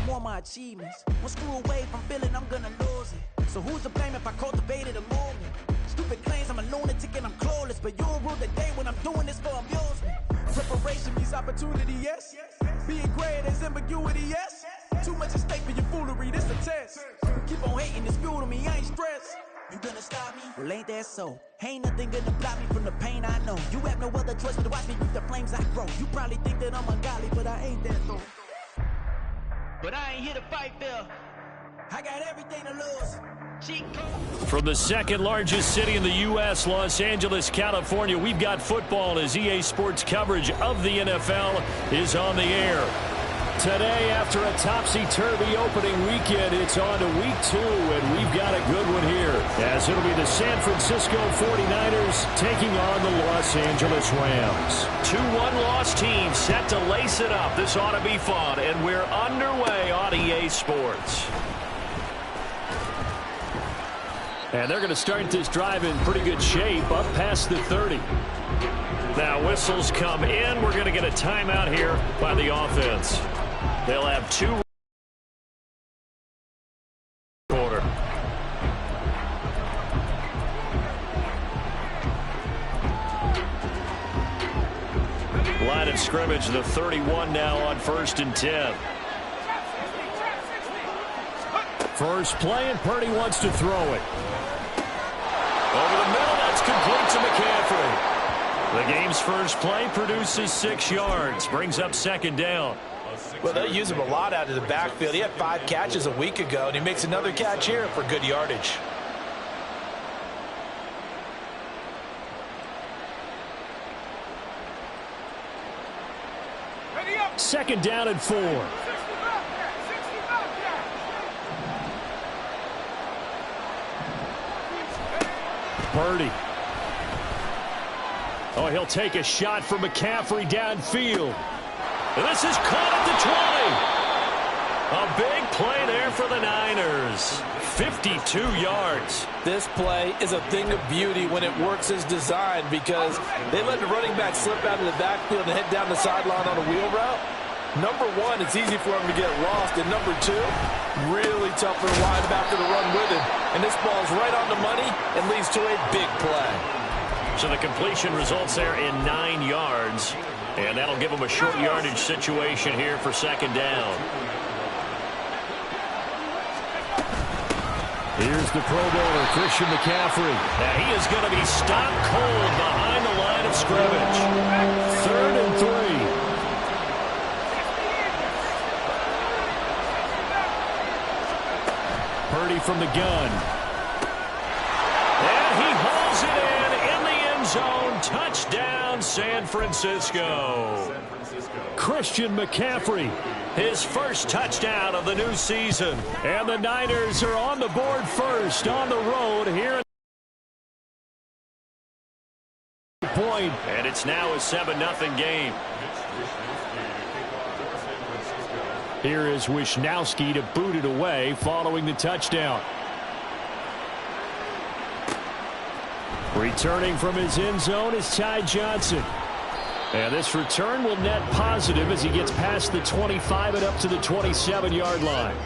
more my achievements. One screw away from feeling I'm gonna lose it. So who's to blame if I cultivated a movement? Stupid claims I'm a lunatic and I'm clueless, but you'll rule the day when I'm doing this for amusement. Preparation means opportunity, yes. Being great is ambiguity, yes. Too much at stake for your foolery, this a test. Keep on hating, it's fuel to me, I ain't stressed. You gonna stop me? Well, ain't that so? Ain't nothing gonna block me from the pain I know. You have no other choice but to watch me reap the flames I grow. You probably think that I'm ungodly, but I ain't that though. But I ain't here to fight fair. I got everything to lose. From the second largest city in the U.S., Los Angeles, California, we've got football as EA Sports coverage of the NFL is on the air. Today, after a topsy-turvy opening weekend, it's on to week 2, and we've got a good one here, as it'll be the San Francisco 49ers taking on the Los Angeles Rams. 2 one-loss teams set to lace it up. This ought to be fun, and we're underway on EA Sports. And they're going to start this drive in pretty good shape, up past the 30. Now whistles come in. We're going to get a timeout here by the offense. They'll have 2 quarter. Line of scrimmage, the 31 now on 1st and 10. First play, and Purdy wants to throw it. Over the middle, that's complete to McCaffrey. The game's first play produces 6 yards, brings up 2nd down. Well, they'll use him a lot out of the backfield. He had 5 catches a week ago, and he makes another catch here for good yardage. Second down and 4. Purdy. Oh, he'll take a shot for McCaffrey downfield. This is caught at the 20. A big play there for the Niners. 52 yards. This play is a thing of beauty when it works as designed, because they let the running back slip out of the backfield and head down the sideline on a wheel route. Number 1, it's easy for him to get lost. And number 2, really tough for the linebacker to run with him. And this ball's right on the money and leads to a big play. So the completion results there in 9 yards. And that'll give him a short yardage situation here for 2nd down. Here's the Pro Bowler, Christian McCaffrey. Now he is going to be stopped cold behind the line of scrimmage. 3rd and 3. Purdy from the gun. And he hauls it in the end zone. Touchdown, San Francisco. Christian McCaffrey, his first touchdown of the new season. And the Niners are on the board first on the road here. And it's now a 7-0 game. Here is Wisnowski to boot it away following the touchdown. Returning from his end zone is Ty Johnson. And this return will net positive as he gets past the 25 and up to the 27-yard line.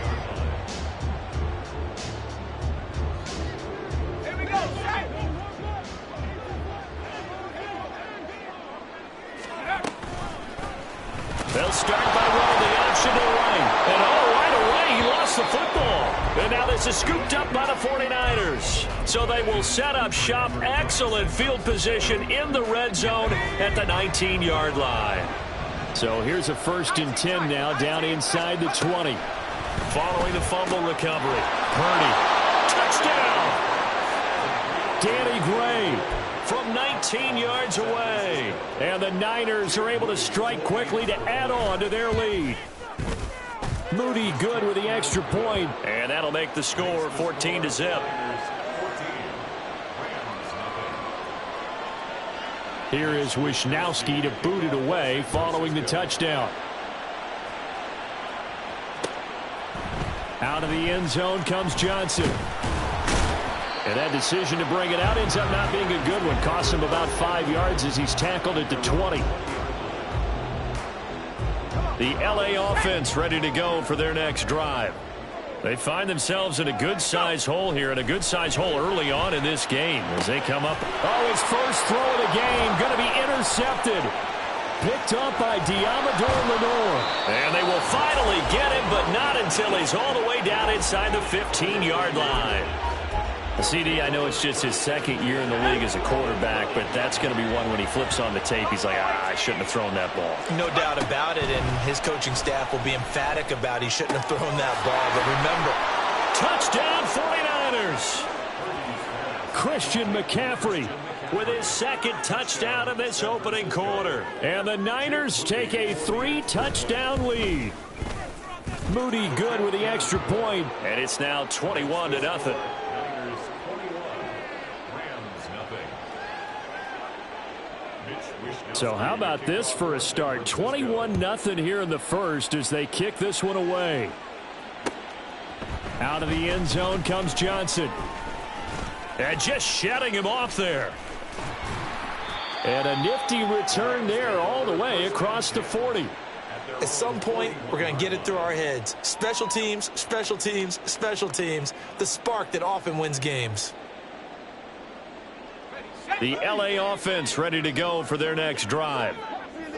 They'll start by running the option to the right. And right away, he lost the football. And now this is scooped up by the 49ers. So they will set up shop. Excellent field position in the red zone at the 19-yard line. So here's a 1st and 10 now down inside the 20. Following the fumble recovery. Purdy. Touchdown! Danny Gray from 19 yards away. And the Niners are able to strike quickly to add on to their lead. Moody good with the extra point. And that'll make the score 14-0. Here is Wisnowski to boot it away following the touchdown. Out of the end zone comes Johnson. And that decision to bring it out ends up not being a good one. Costs him about 5 yards as he's tackled at the 20. The LA offense ready to go for their next drive. They find themselves in a good-sized hole here, and a good-sized hole early on in this game as they come up. Oh, his first throw of the game going to be intercepted. Picked up by Diamador Lenore. And they will finally get him, but not until he's all the way down inside the 15-yard line. CD, I know it's just his second year in the league as a quarterback, but that's going to be one when he flips on the tape, he's like, I shouldn't have thrown that ball. No doubt about it, and his coaching staff will be emphatic about he shouldn't have thrown that ball. But remember, touchdown 49ers. Christian McCaffrey with his second touchdown of this opening quarter. And the Niners take a 3-touchdown lead. Moody good with the extra point, and it's now 21-0. So how about this for a start? 21-0 here in the first as they kick this one away. Out of the end zone comes Johnson. And just shutting him off there. And a nifty return there all the way across the 40. At some point, we're going to get it through our heads. Special teams, special teams, special teams. The spark that often wins games. The LA offense ready to go for their next drive.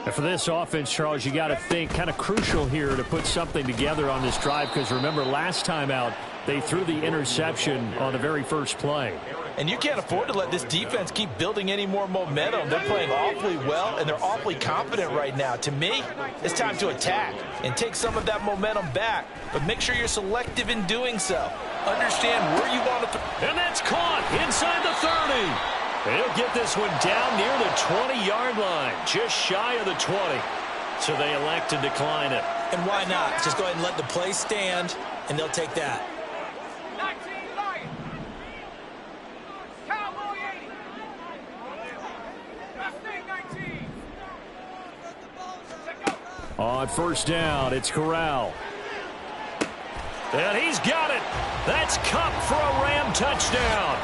And for this offense, Charles, you got to think kind of crucial here to put something together on this drive, because remember last time out they threw the interception on the very first play. And you can't afford to let this defense keep building any more momentum. They're playing awfully well, and they're awfully confident right now. To me, it's time to attack and take some of that momentum back. But make sure you're selective in doing so. Understand where you want to throw. And that's caught inside the 30. He'll get this one down near the 20-yard line, just shy of the 20. So they elect to decline it. And why not? Just go ahead and let the play stand, and they'll take that. On first down, it's Corral. And he's got it. That's Cup for a Ram touchdown.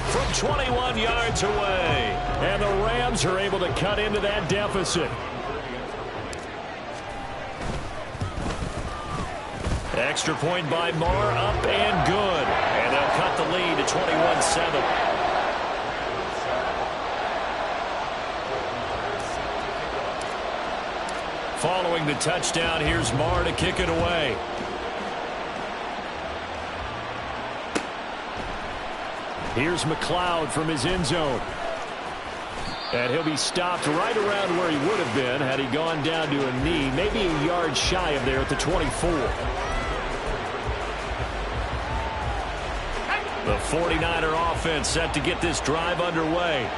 From 21 yards away. And the Rams are able to cut into that deficit. Extra point by Marr, up and good. And they'll cut the lead to 21-7. Following the touchdown, here's Marr to kick it away. Here's McLeod from his end zone. And he'll be stopped right around where he would have been had he gone down to a knee, maybe a yard shy of there at the 24. The 49er offense set to get this drive underway.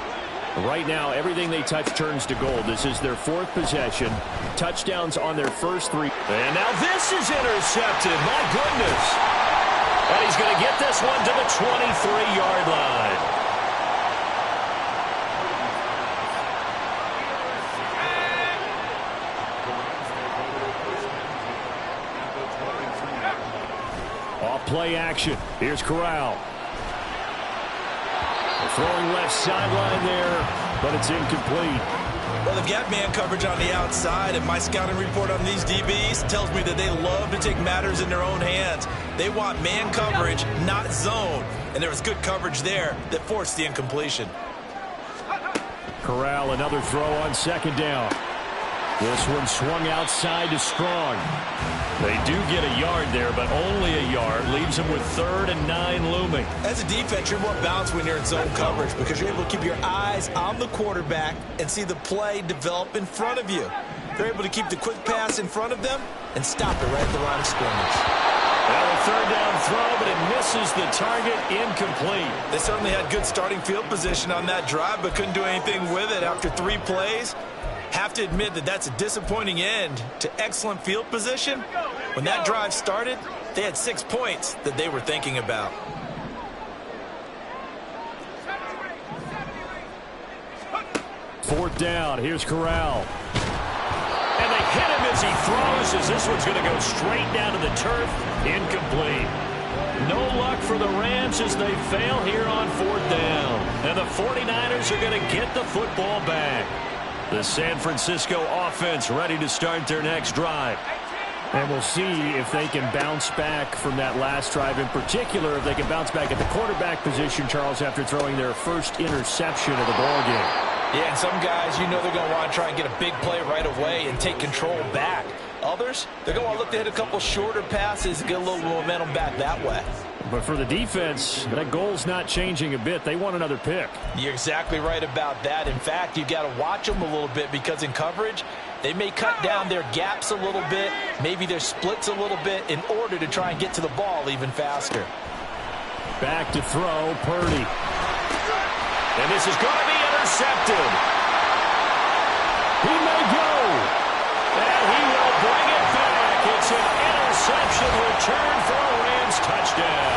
Right now, everything they touch turns to gold. This is their fourth possession. Touchdowns on their first three. And now this is intercepted. My goodness. And he's going to get this one to the 23-yard line. Off play action. Here's Corral. Throwing left sideline there, but it's incomplete. Well, they've got man coverage on the outside, and my scouting report on these DBs tells me that they love to take matters in their own hands. They want man coverage, not zone. And there was good coverage there that forced the incompletion. Corral, another throw on second down. This one swung outside to Strong. They do get a yard there, but only a yard. Leaves them with 3rd and 9 looming. As a defense, you're more balanced when you're in zone coverage because you're able to keep your eyes on the quarterback and see the play develop in front of you. They're able to keep the quick pass in front of them and stop it right at the line of scrimmage. Well, a 3rd down throw, but it misses the target, incomplete. They certainly had good starting field position on that drive, but couldn't do anything with it after 3 plays. Have to admit that that's a disappointing end to excellent field position. When that drive started, they had 6 points that they were thinking about. Fourth down, here's Corral. And they hit him as he throws, as this one's going to go straight down to the turf. Incomplete. No luck for the Rams as they fail here on 4th down. And the 49ers are going to get the football back. The San Francisco offense ready to start their next drive. And we'll see if they can bounce back from that last drive. In particular, if they can bounce back at the quarterback position, Charles, after throwing their first interception of the ballgame. Yeah, and some guys, you know they're going to want to try and get a big play right away and take control back. Others, they're going to want to look to hit a couple shorter passes and get a little momentum back that way. But for the defense, that goal's not changing a bit. They want another pick. You're exactly right about that. In fact, you've got to watch them a little bit because in coverage, they may cut down their gaps a little bit, maybe their splits a little bit in order to try and get to the ball even faster. Back to throw, Purdy. And this is going to be intercepted. He may go. And he will bring it back. It's an interception return for a Rams touchdown.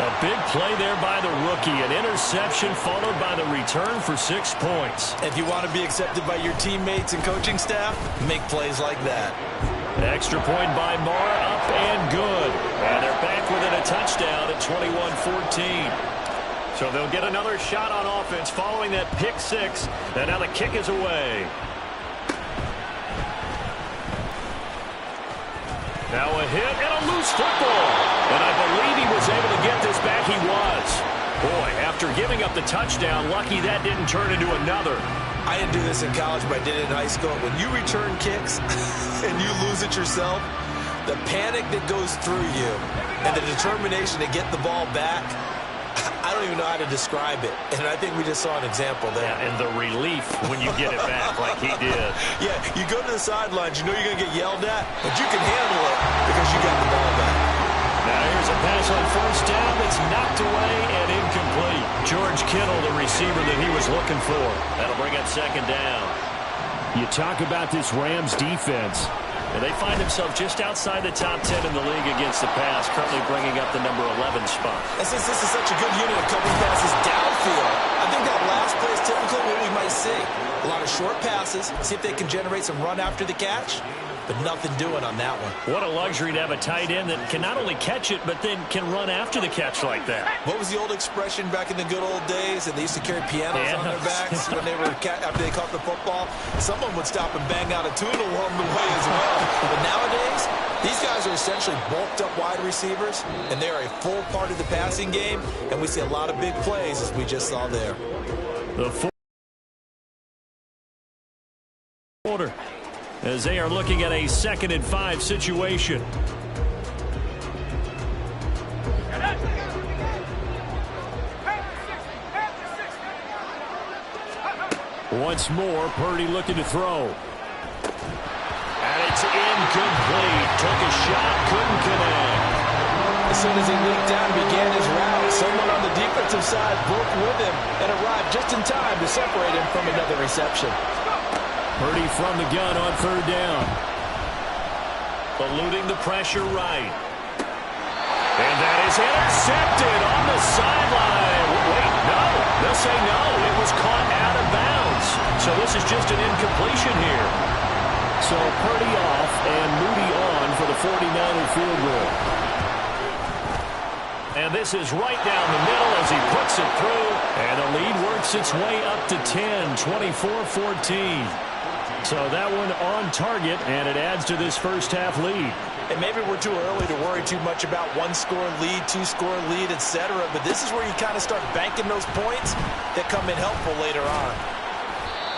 A big play there by the rookie. An interception followed by the return for 6 points. If you want to be accepted by your teammates and coaching staff, make plays like that. Extra point by Moore, up and good. And they're back within a touchdown at 21-14. So they'll get another shot on offense following that pick six. And now the kick is away. Now a hit and a loose football. And I believe he was able to get this back. He was. Boy, after giving up the touchdown, lucky that didn't turn into another. I didn't do this in college, but I did it in high school. When you return kicks and you lose it yourself, the panic that goes through you and the determination to get the ball back, I don't even know how to describe it. And I think we just saw an example there. Yeah, and the relief when you get it back like he did. Yeah, you go to the sidelines, you know you're going to get yelled at, but you can handle it because you got the ball back. Now here's a pass on first down that's knocked away and incomplete. George Kittle, the receiver that he was looking for. That'll bring up second down. You talk about this Rams defense. And they find themselves just outside the top 10 in the league against the pass, currently bringing up the number 11 spot. And since this is such a good unit of covering passes downfield, I think that last play is typically what we might see. A lot of short passes, see if they can generate some run after the catch, but nothing doing on that one. What a luxury to have a tight end that can not only catch it, but then can run after the catch like that. What was the old expression back in the good old days? And they used to carry pianos on their backs when they were after they caught the football. Someone would stop and bang out a tune along the way as well. But nowadays, these guys are essentially bulked up wide receivers, and they're a full part of the passing game, and we see a lot of big plays as we just saw there. The quarter as they are looking at a 2nd and 5 situation. Once more, Purdy looking to throw. And it's incomplete. Took a shot, couldn't connect. As soon as he leaked down, began his route. Someone on the defensive side broke with him and arrived just in time to separate him from another reception. Purdy from the gun on 3rd down. Eluding the pressure right. And that is intercepted on the sideline. Wait, no. They'll say no. It was caught out of bounds. So this is just an incompletion here. So Purdy off and Moody on for the 49er field goal. And this is right down the middle as he puts it through. And the lead works its way up to 10, 24-14. So that one on target, and it adds to this first half lead. And maybe we're too early to worry too much about 1-score lead, 2-score lead, etc. But this is where you kind of start banking those points that come in helpful later on.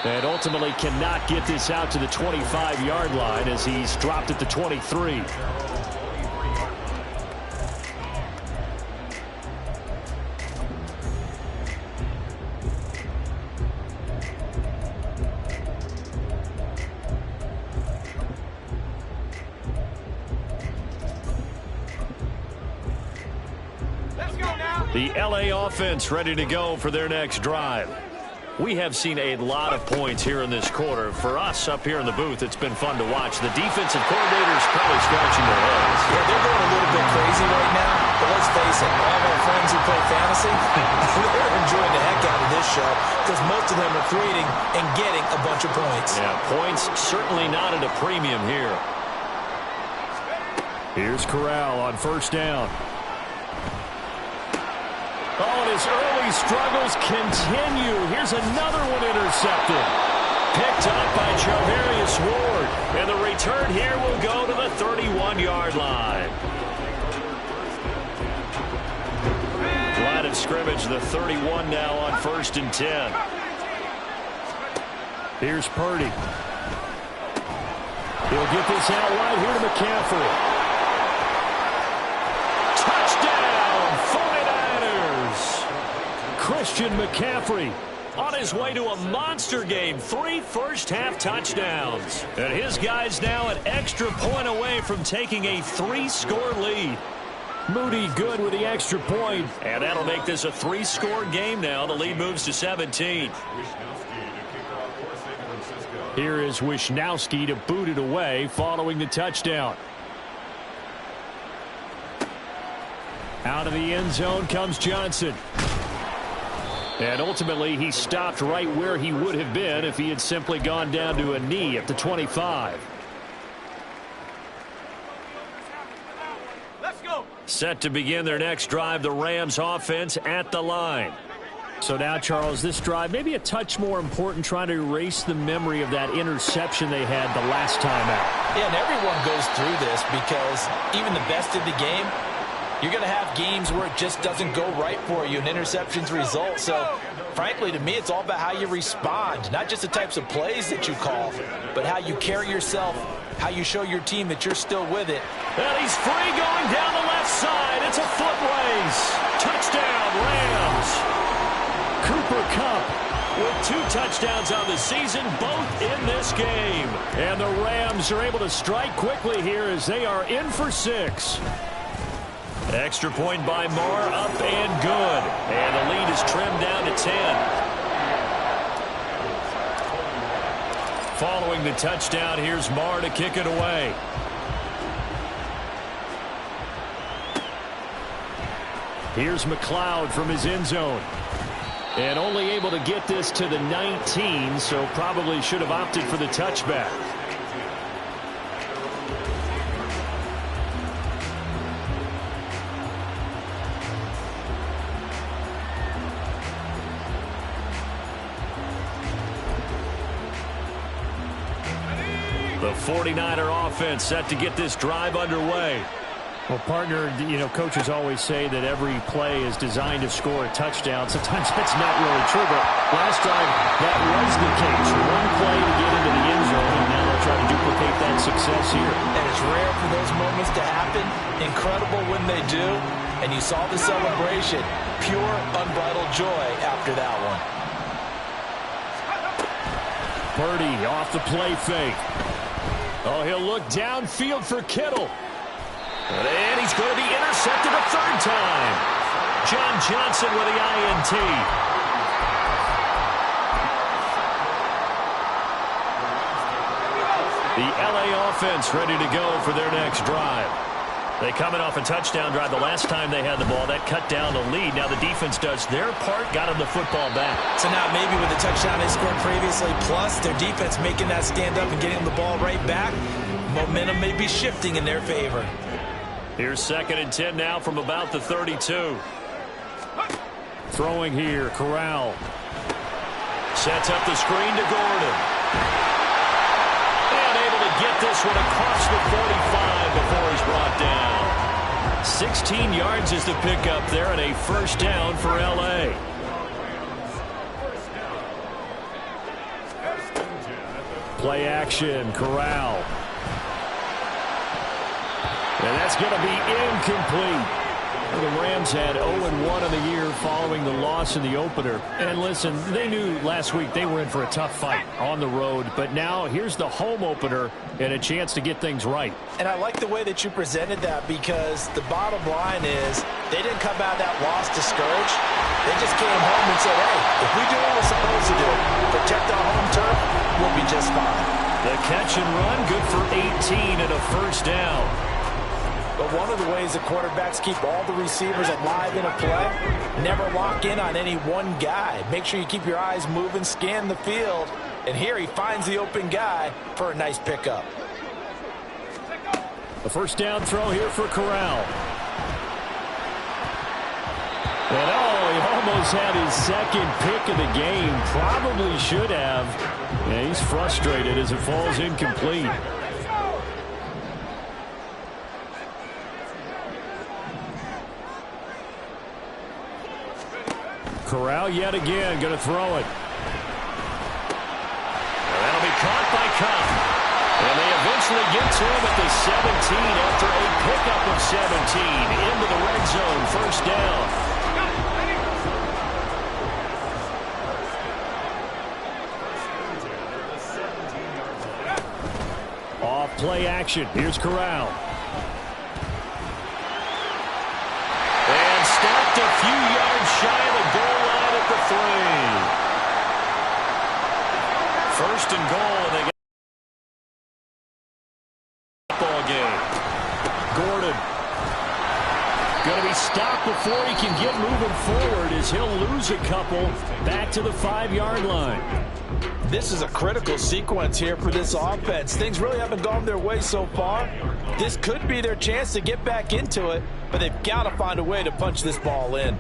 And ultimately cannot get this out to the 25-yard line as he's dropped at the 23. The LA offense ready to go for their next drive. We have seen a lot of points here in this quarter. For us up here in the booth, it's been fun to watch. The defensive coordinators probably scratching their heads. Yeah, they're going a little bit crazy right now. But let's face it, all of our friends who play fantasy, they're enjoying the heck out of this show because most of them are creating and getting a bunch of points. Yeah, points certainly not at a premium here. Here's Corral on 1st down. Oh, and his early struggles continue. Here's another one intercepted. picked up by Javarius Ward. And the return here will go to the 31-yard line. Line of scrimmage, the 31 now on 1st and 10. Here's Purdy. He'll get this out wide here to McCaffrey. Touchdown, 49ers! Christian McCaffrey On his way to a monster game, 3 first-half touchdowns. And his guys now an extra point away from taking a 3-score lead. Moody good with the extra point. And that'll make this a 3-score game now. The lead moves to 17. Here is Wisnowski to boot it away following the touchdown. Out of the end zone comes Johnson. And ultimately, he stopped right where he would have been if he had simply gone down to a knee at the 25. Let's go. Set to begin their next drive, the Rams offense at the line. So now, Charles, this drive maybe a touch more important, trying to erase the memory of that interception they had the last time out. Yeah, and everyone goes through this because even the best in the game, you're going to have games where it just doesn't go right for you and interceptions result. So, frankly, to me, it's all about how you respond, not just the types of plays that you call, but how you carry yourself, how you show your team that you're still with it. And he's free going down the left side. It's a foot race. Touchdown, Rams. Cooper Kupp with 2 touchdowns on the season, both in this game. And the Rams are able to strike quickly here as they are in for 6. Extra point by Moore, up and good. And the lead is trimmed down to 10. Following the touchdown, here's Moore to kick it away. Here's McLeod from his end zone. And only able to get this to the 19, so probably should have opted for the touchback. The 49er offense set to get this drive underway. Well, partner, you know, coaches always say that every play is designed to score a touchdown. Sometimes that's not really true, but last drive, that was the case. One play to get into the end zone, and now they'll try to duplicate that success here. And it's rare for those moments to happen. Incredible when they do. And you saw the celebration. Pure, unbridled joy after that one. Purdy off the play fake. Oh, he'll look downfield for Kittle. And he's going to be intercepted a 3rd time. John Johnson with the INT. The LA offense ready to go for their next drive. They coming off a touchdown drive the last time they had the ball. That cut down the lead. Now the defense does their part, got him the football back. So now maybe with the touchdown they scored previously, plus their defense making that stand up and getting the ball right back, momentum may be shifting in their favor. Here's 2nd and 10 now from about the 32. Throwing here, Corral. Sets up the screen to Gordon. And able to get this one across the 45 before he's brought down. 16 yards is the pickup there and a 1st down for L.A. Play action, Corral. And that's going to be incomplete. The Rams had 0-1 on the year following the loss in the opener. And listen, they knew last week they were in for a tough fight on the road. But now here's the home opener and a chance to get things right. And I like the way that you presented that because the bottom line is they didn't come out of that loss discouraged. They just came home and said, hey, if we do what we're supposed to do, protect our home turf, we'll be just fine. The catch and run, good for 18 and a 1st down. But one of the ways the quarterbacks keep all the receivers alive in a play, never lock in on any one guy. Make sure you keep your eyes moving, scan the field. And here he finds the open guy for a nice pickup. A 1st down throw here for Corral. And he almost had his 2nd pick of the game. Probably should have. Yeah, he's frustrated as it falls incomplete. Corral yet again going to throw it. That'll be caught by Cup. And they eventually get to him at the 17 after a pickup of 17 into the red zone. First down. Off play action. Here's Corral. And stopped a few yards shy of the goal line at the 3. First and goal, and they got ball game. Gordon going to be stopped before he can get moving forward as he'll lose a couple back to the 5-yard line. This is a critical sequence here for this offense. Things really haven't gone their way so far. This could be their chance to get back into it, but they've got to find a way to punch this ball in.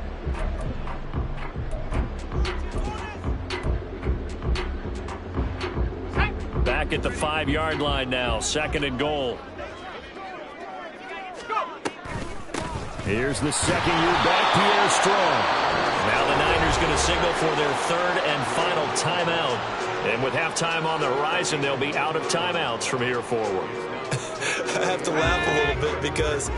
Back at the 5-yard line now, second and goal. Here's the second-year back, Pierre Strong. Now the Niners going to signal for their third and final timeout. And with halftime on the horizon, they'll be out of timeouts from here forward. I have to laugh a little bit because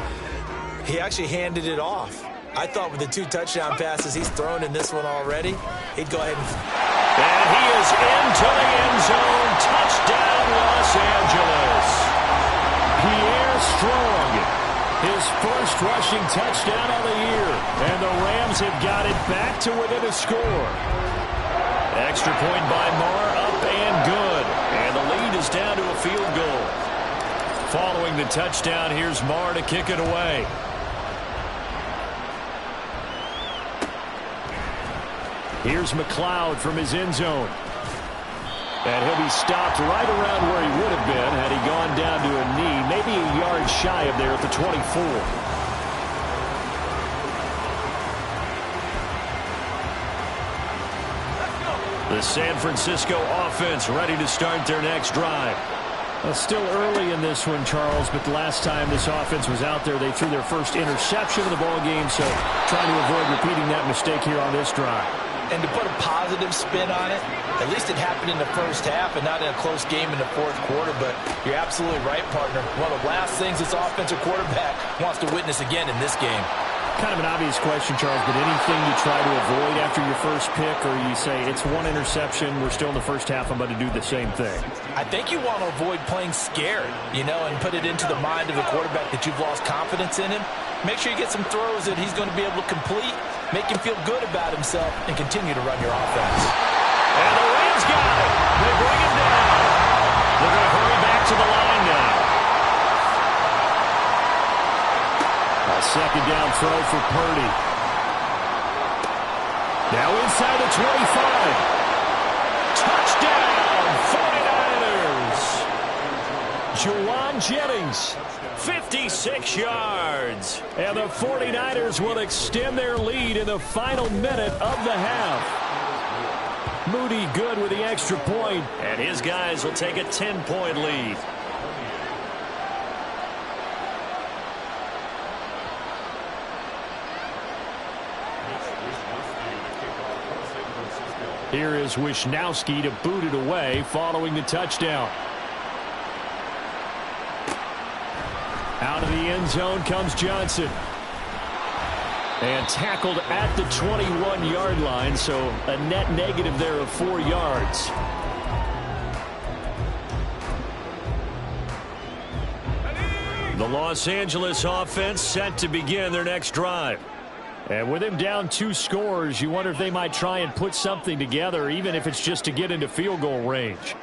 he actually handed it off. I thought with the 2 touchdown passes he's thrown in this one already, he'd go ahead and he is into the end zone. Touchdown, Los Angeles. Pierre Strong, his first rushing touchdown of the year. And the Rams have got it back to within a score. Extra point by Marr, up and good. And the lead is down to a field goal. Following the touchdown, here's Marr to kick it away. Here's McLeod from his end zone. And he'll be stopped right around where he would have been had he gone down to a knee, maybe a yard shy of there at the 24. The San Francisco offense ready to start their next drive. Still early in this one, Charles, but the last time this offense was out there, they threw their first interception of the ball game, so trying to avoid repeating that mistake here on this drive. And to put a positive spin on it, at least it happened in the first half and not in a close game in the fourth quarter. But you're absolutely right, partner. One of the last things this offensive quarterback wants to witness again in this game. Kind of an obvious question, Charles, but anything you try to avoid after your first pick, or you say it's one interception, we're still in the first half, I'm going to do the same thing? I think you want to avoid playing scared, and put it into the mind of the quarterback that you've lost confidence in him. Make sure you get some throws that he's going to be able to complete, make him feel good about himself, and continue to run your offense. And the Rams got it. They bring him down. They're going to hurry back to the line now. A second down throw for Purdy. Now inside the 25. Touchdown, 49ers. Juwan Jennings, 56 yards. And the 49ers will extend their lead in the final minute of the half. Moody good with the extra point. And his guys will take a 10-point lead. Here is Wisnowski to boot it away following the touchdown. Out of the end zone comes Johnson. And tackled at the 21-yard line, so a net negative there of 4 yards. The Los Angeles offense set to begin their next drive. And with him down 2 scores, you wonder if they might try and put something together, even if it's just to get into field goal range.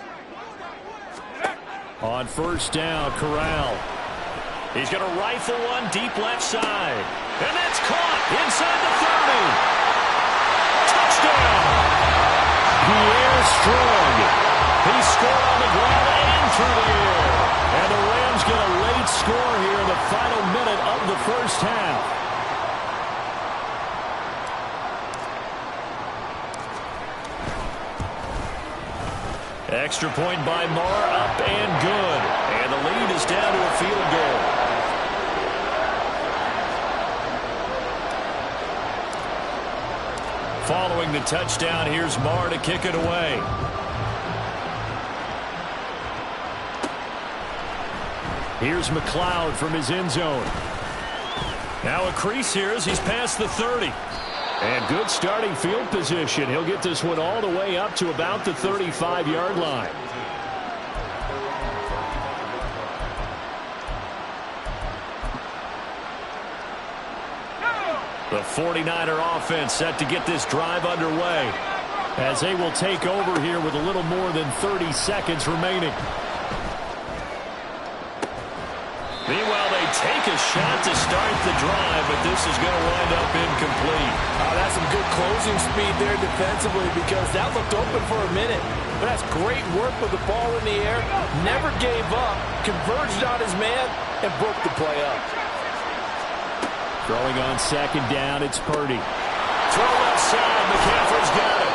On first down, Corral. He's going to rifle one deep left side. And that's caught inside the 30. Touchdown! Pierre Strong. He scored on the ground and through the air. And the Rams get a late score here in the final minute of the first half. Extra point by Marr, up and good. And the lead is down to a field goal. Following the touchdown, here's Marr to kick it away. Here's McLeod from his end zone. Now a crease here as he's past the 30. And good starting field position. He'll get this one all the way up to about the 35-yard line. The 49er offense set to get this drive underway as they will take over here with a little more than 30 seconds remaining. Meanwhile, they take a shot to start the drive, but this is going to wind up incomplete. That's some good closing speed there defensively because that looked open for a minute. But that's great work with the ball in the air. Never gave up, converged on his man, and broke the play up. Throwing on second down, it's Purdy. Throw left side, McCaffrey's got it.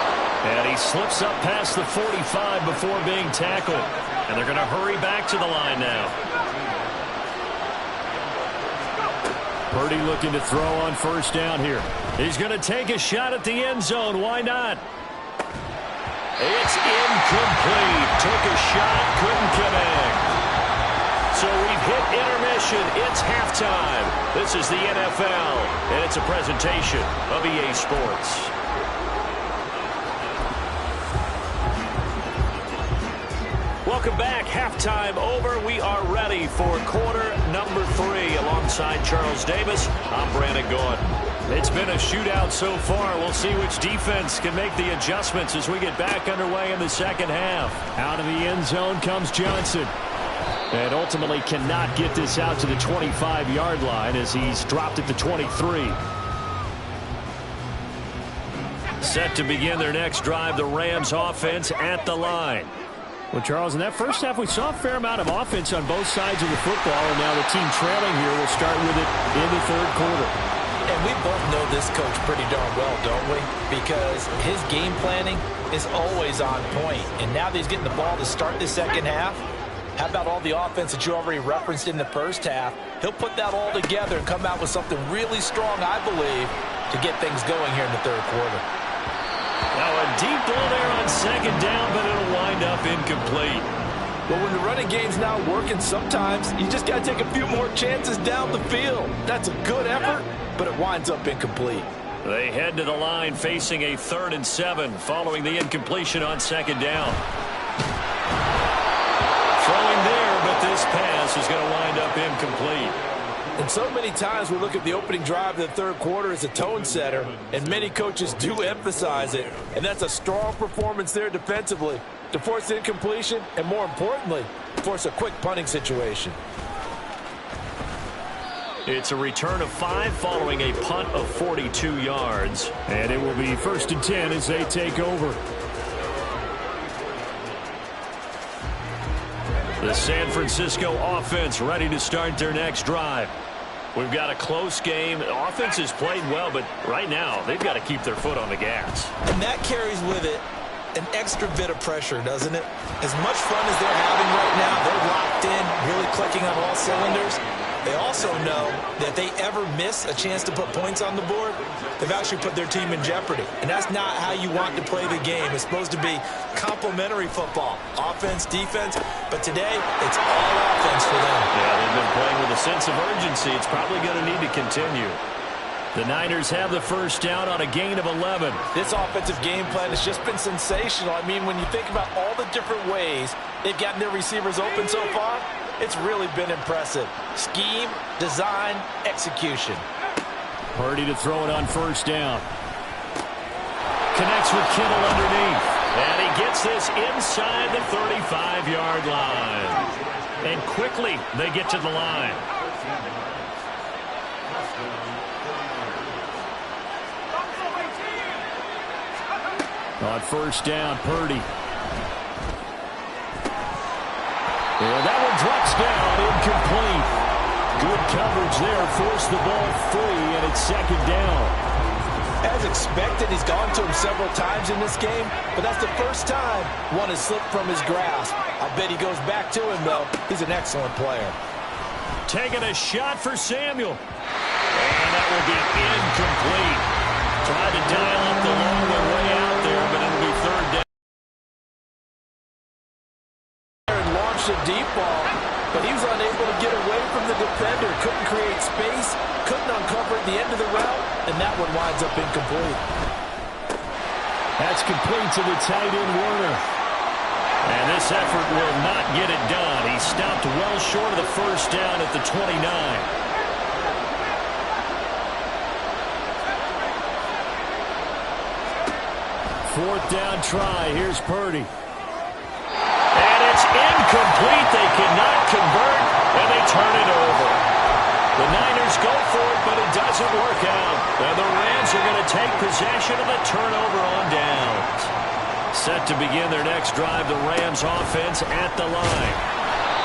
And he slips up past the 45 before being tackled. And they're going to hurry back to the line now. Purdy looking to throw on first down here. He's going to take a shot at the end zone. Why not? It's incomplete. Took a shot, couldn't connect. So we've hit intermission. It's halftime. This is the NFL, and it's a presentation of EA Sports. Welcome back. Halftime over. We are ready for quarter number 3. Alongside Charles Davis, I'm Brandon Gordon. It's been a shootout so far. We'll see which defense can make the adjustments as we get back underway in the second half. Out of the end zone comes Johnson. And ultimately cannot get this out to the 25-yard line as he's dropped at the 23. Set to begin their next drive, the Rams offense at the line. Well, Charles, in that first half, we saw a fair amount of offense on both sides of the football, and now the team trailing here will start with it in the third quarter. And we both know this coach pretty darn well, don't we? Because his game planning is always on point. And now that he's getting the ball to start the second half, how about all the offense that you already referenced in the first half? He'll put that all together and come out with something really strong, I believe, to get things going here in the third quarter. Now a deep ball there on second down, but it'll wind up incomplete. Well, when the running game's not working, sometimes you just got to take a few more chances down the field. That's a good effort, but it winds up incomplete. They head to the line facing a 3rd and 7 following the incompletion on second down. Throwing there, but this pass is going to wind up incomplete. And so many times we look at the opening drive of the third quarter as a tone setter, and many coaches do emphasize it. And that's a strong performance there defensively to force incompletion and, more importantly, force a quick punting situation. It's a return of 5 following a punt of 42 yards. And it will be 1st and 10 as they take over. The San Francisco offense ready to start their next drive. We've got a close game. The offense has played well, but right now they've got to keep their foot on the gas. And that carries with it an extra bit of pressure, doesn't it? As much fun as they're having right now, they're locked in, really clicking on all cylinders. They also know that they ever miss a chance to put points on the board, they've actually put their team in jeopardy. And that's not how you want to play the game. It's supposed to be complementary football, offense, defense. But today, it's all offense for them. Yeah, they've been playing with a sense of urgency. It's probably going to need to continue. The Niners have the first down on a gain of 11. This offensive game plan has just been sensational. I mean, when you think about all the different ways they've gotten their receivers open so far, it's really been impressive. Scheme, design, execution. Purdy to throw it on first down. Connects with Kittle underneath. And he gets this inside the 35-yard line. And quickly they get to the line. On first down, Purdy. And that one drops down, incomplete. Good coverage there, forced the ball free, and it's second down. As expected, he's gone to him several times in this game, but that's the first time one has slipped from his grasp. I bet he goes back to him, though. He's an excellent player. Taking a shot for Samuel. And that will be incomplete. Tried to dial up the long way out there, but it'll be third down. And launched a deep ball, but he was unable to get away from the defender. Couldn't create space, couldn't uncover at the end of the route, and that one winds up incomplete. That's complete to the tight end, Warner. And this effort will not get it done. He stopped well short of the first down at the 29. Fourth down try. Here's Purdy. And it's incomplete. They cannot convert, and they turn it over. The Niners go for it, but it doesn't work out. And the Rams are going to take possession of the turnover on downs. Set to begin their next drive, the Rams offense at the line.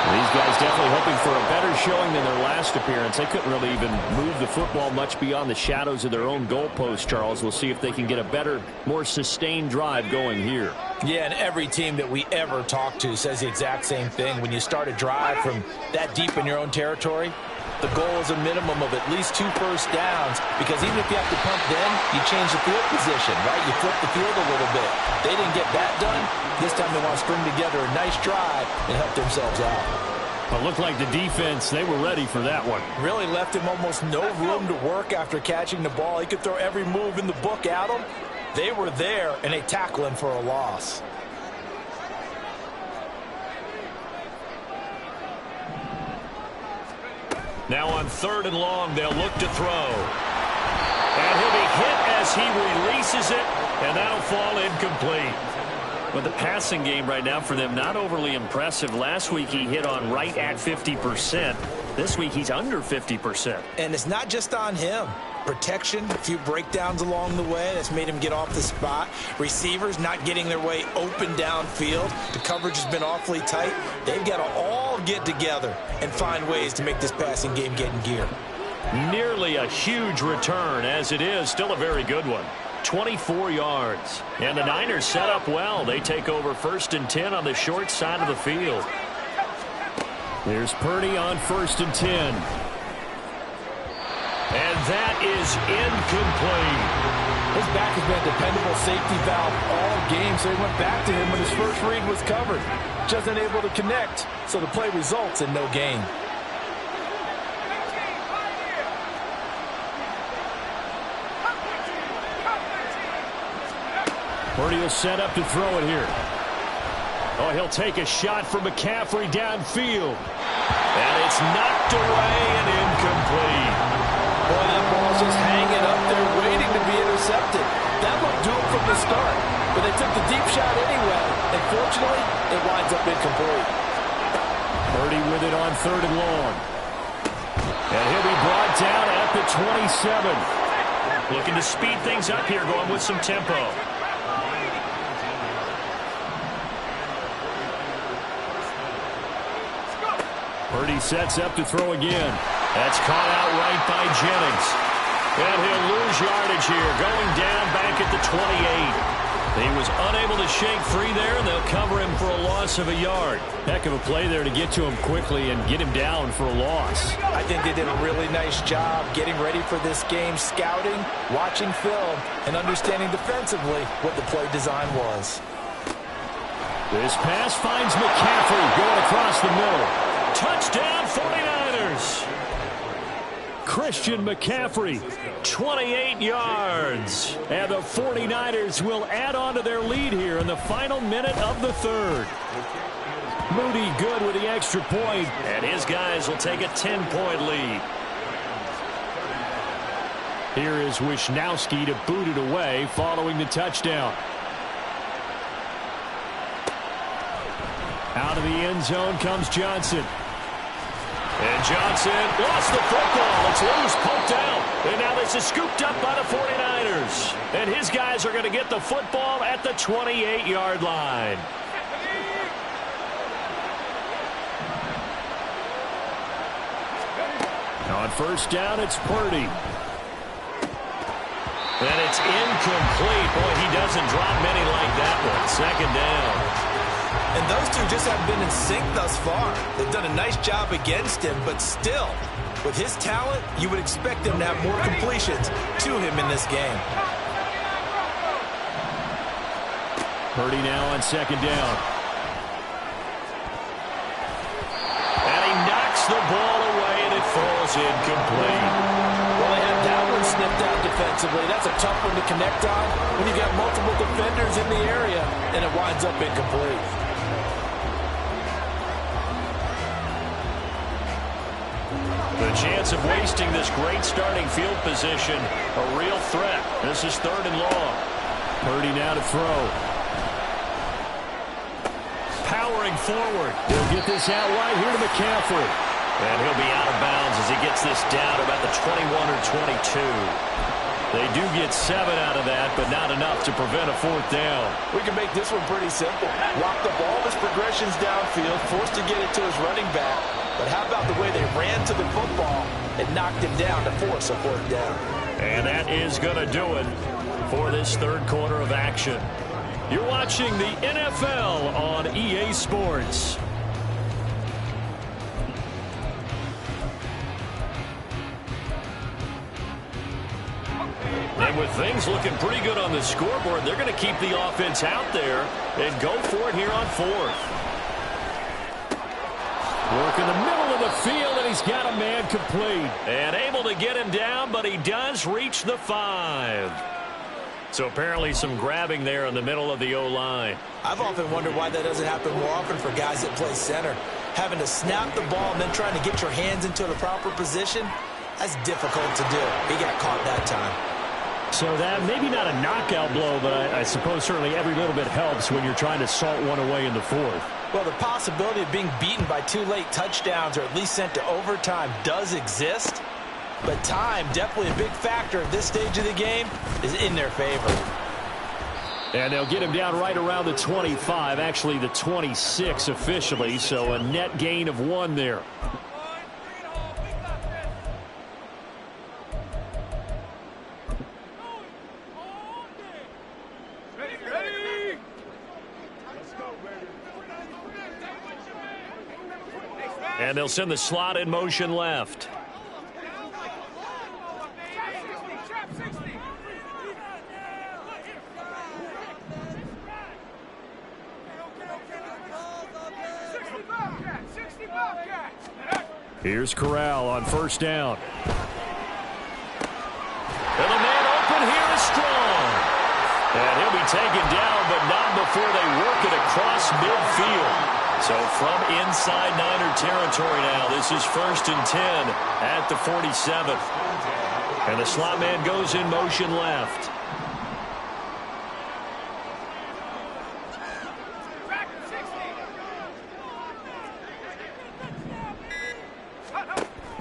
These guys definitely hoping for a better showing than their last appearance. They couldn't really even move the football much beyond the shadows of their own goalpost, Charles. We'll see if they can get a better, more sustained drive going here. Yeah, and every team that we ever talk to says the exact same thing. When you start a drive from that deep in your own territory, the goal is a minimum of at least 2 first downs, because even if you have to punt then, you change the field position, right? You flip the field a little bit. They didn't get that done. This time they want to string together a nice drive and help themselves out. It looked like the defense, they were ready for that one. Really left him almost no room to work after catching the ball. He could throw every move in the book at him. They were there, and they tackle him for a loss. Now on 3rd and long, they'll look to throw. And he'll be hit as he releases it, and that'll fall incomplete. But the passing game right now for them, not overly impressive. Last week he hit on right at 50%. This week he's under 50%. And it's not just on him. Protection, a few breakdowns along the way that's made him get off the spot. Receivers not getting their way open downfield. The coverage has been awfully tight. They've got to all get together and find ways to make this passing game get in gear. Nearly a huge return, as it is still a very good one. 24 yards. And the Niners set up well. They take over 1st and 10 on the short side of the field. Here's Purdy on 1st and 10. And that is incomplete. His back has been a dependable safety valve all game, so he went back to him when his first read was covered. Just unable to connect, so the play results in no gain. Purdy will set up to throw it here. Oh, he'll take a shot from McCaffrey downfield. And it's knocked away and incomplete. Boy, that ball's just hanging up there waiting to be intercepted. That looked doomed from the start, but they took the deep shot anyway. And fortunately, it winds up incomplete. Purdy with it on 3rd and long. And he'll be brought down at the 27. Looking to speed things up here, going with some tempo. Purdy sets up to throw again. That's caught out right by Jennings. And he'll lose yardage here, going down back at the 28. He was unable to shake free there, and they'll cover him for a loss of a yard. Heck of a play there to get to him quickly and get him down for a loss. I think they did a really nice job getting ready for this game, scouting, watching film, and understanding defensively what the play design was. This pass finds McCaffrey going across the middle. Touchdown 49ers. Christian McCaffrey, 28 yards. and the 49ers will add on to their lead here in the final minute of the 3rd. Moody good with the extra point. And his guys will take a 10-point lead. Here is Wisnowski to boot it away following the touchdown. Out of the end zone comes Johnson. And Johnson lost the football. It's loose, poked out. And now this is scooped up by the 49ers. And his guys are going to get the football at the 28-yard line. On 1st down, it's Purdy. And it's incomplete. Boy, he doesn't drop many like that one. Second down. And those two just haven't been in sync thus far. They've done a nice job against him, but still, with his talent, you would expect him to have more completions to him in this game. Purdy now on second down. And he knocks the ball away, and it falls incomplete. Well, they had that one snipped out defensively. That's a tough one to connect on when you got multiple defenders in the area, and it winds up incomplete. The chance of wasting this great starting field position, a real threat. This is 3rd and long. Purdy now to throw. Powering forward. He'll get this out wide here to McCaffrey. And he'll be out of bounds as he gets this down about the 21 or 22. They do get 7 out of that, but not enough to prevent a 4th down. We can make this one pretty simple. Locked up all of his progressions downfield, forced to get it to his running back. But how about the way they ran to the football and knocked him down to force a 4th down? And that is going to do it for this 3rd quarter of action. You're watching the NFL on EA Sports. And with things looking pretty good on the scoreboard, they're going to keep the offense out there and go for it here on 4th. Work in the middle of the field, and he's got a man complete. And able to get him down, but he does reach the 5. So apparently some grabbing there in the middle of the O-line. I've often wondered why that doesn't happen more often for guys that play center. Having to snap the ball and then trying to get your hands into the proper position, that's difficult to do. He got caught that time. So that maybe not a knockout blow, but I suppose certainly every little bit helps when you're trying to salt one away in the 4th. Well, the possibility of being beaten by 2 late touchdowns or at least sent to overtime does exist. But time, definitely a big factor at this stage of the game, is in their favor. And they'll get him down right around the 25, actually the 26 officially, so a net gain of 1 there. And they'll send the slot in motion left. Here's Corral on 1st down. And the man open here is strong. And he'll be taken down, but not before they work it across midfield. So from inside Niner territory now, this is 1st and 10 at the 47th. And the slot man goes in motion left.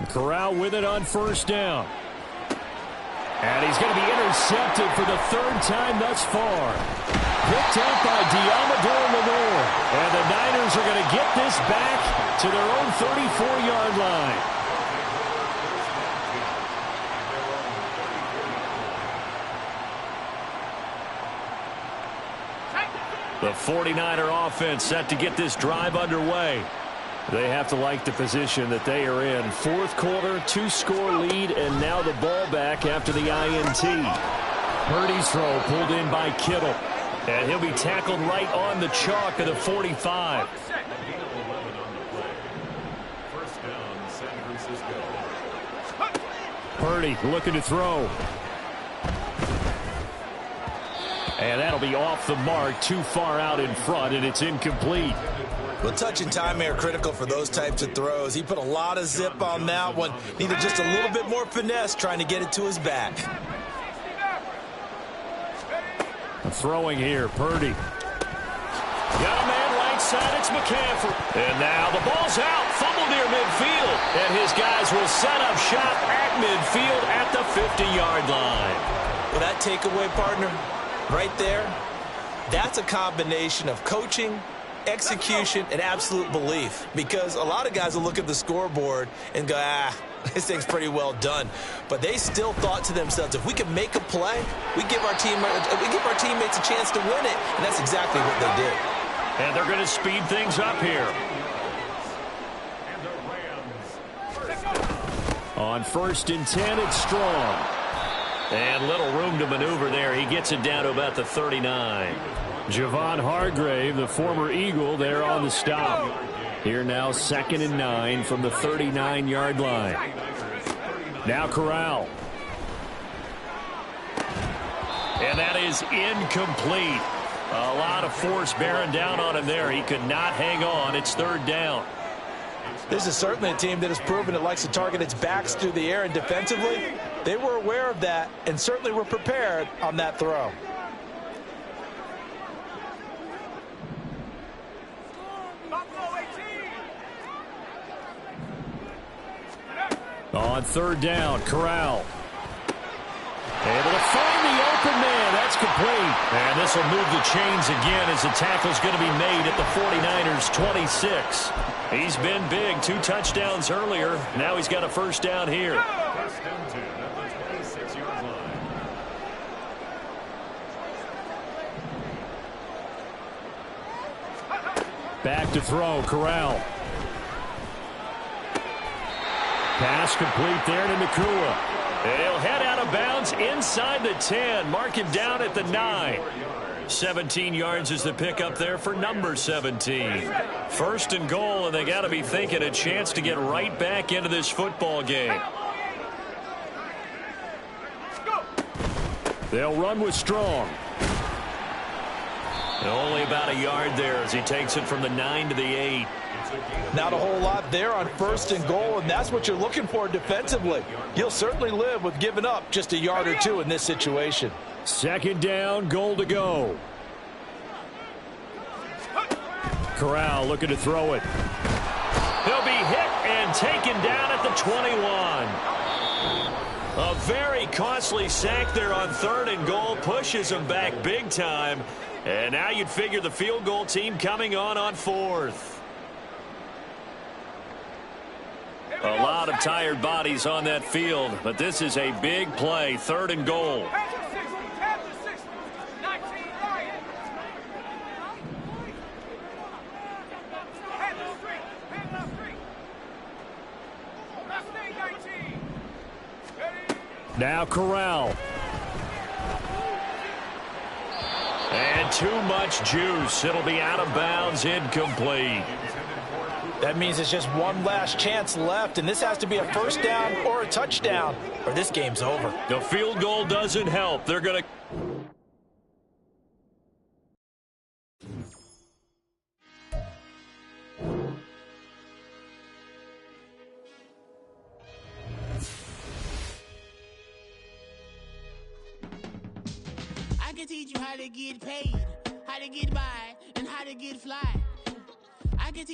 Corral with it on 1st down. And he's going to be intercepted for the 3rd time thus far. Picked up by Diamador Lenore. And the Niners are going to get this back to their own 34-yard line. The 49er offense set to get this drive underway. They have to like the position that they are in. 4th quarter, 2-score lead, and now the ball back after the INT. Purdy's throw pulled in by Kittle. And he'll be tackled right on the chalk of the 45. Purdy looking to throw. And that'll be off the mark, too far out in front, and it's incomplete. Well, touch and time are critical for those types of throws. He put a lot of zip on that one. Needed just a little bit more finesse trying to get it to his back. Throwing here, Purdy. Got a man right side, it's McCaffrey. And now the ball's out, fumble near midfield. And his guys will set up shop at midfield at the 50-yard line. Well, that takeaway, partner, right there, that's a combination of coaching, execution, and absolute belief. Because a lot of guys will look at the scoreboard and go, This thing's pretty well done. But they still thought to themselves, if we can make a play, we give our teammates a chance to win it. And that's exactly what they did. And they're going to speed things up here. On 1st and 10, it's Strong. And little room to maneuver there. He gets it down to about the 39. Javon Hargrave, the former Eagle, there on the stop. Here now 2nd and 9 from the 39-yard line. Now Corral. And that is incomplete. A lot of force bearing down on him there. He could not hang on. It's 3rd down. This is certainly a team that has proven it likes to target its backs through the air, and defensively, they were aware of that and certainly were prepared on that throw. On 3rd down, Corral. Able to find the open man. That's complete. And this will move the chains again as the tackle's going to be made at the 49ers' 26. He's been big. 2 touchdowns earlier. Now he's got a 1st down here. Back to throw, Corral. Pass complete there to Nakua. He'll head out of bounds inside the 10. Mark him down at the 9. 17 yards is the pickup there for number 17. 1st and goal, and they got to be thinking a chance to get right back into this football game. They'll run with Strong. And only about a yard there as he takes it from the 9 to the 8. Not a whole lot there on 1st and goal, and that's what you're looking for defensively. You'll certainly live with giving up just a yard or 2 in this situation. 2nd down, goal to go. Corral looking to throw it. He'll be hit and taken down at the 21. A very costly sack there on 3rd and goal. Pushes him back big time. And now you'd figure the field goal team coming on 4th. A lot of tired bodies on that field, but this is a big play. 3rd and goal. Now Corral. And too much juice. It'll be out of bounds, incomplete. That means it's just one last chance left, and this has to be a 1st down or a touchdown, or this game's over. The field goal doesn't help. They're going to... I can teach you how to get paid, how to get by, and how to get fly. I can teach